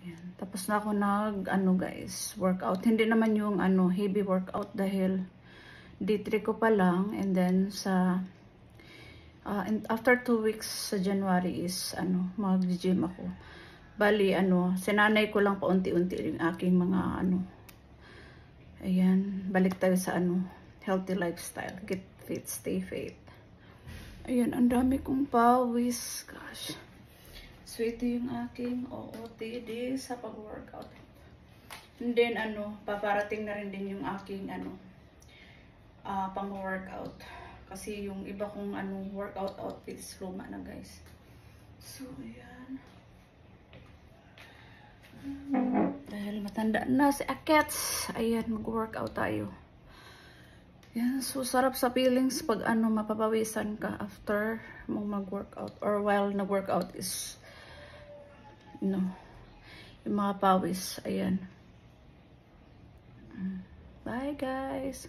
Ayan. Tapos na ako ano guys, workout. Hindi naman yung heavy workout dahil day 3 ko pa lang. And then and after 2 weeks sa January is mag-gym ako. Bali sinanay ko lang paunti-unti yung aking mga ayan, balik tayo sa healthy lifestyle. Get fit, stay fit. Ayan, ang dami kong pawis. Gosh. So, ito yung aking OOTD sa pag-workout. And then, paparating na rin din yung aking, pang-workout. Kasi yung iba kong, workout outfits, luma na, guys. So, ayan. Dahil matanda na si Akets. Ayan, mag-workout tayo. Yan, so sarap sa feelings pag mapapawisan ka after mong mag-workout or while nag-workout is yung mga pawis. Ayan. Bye guys.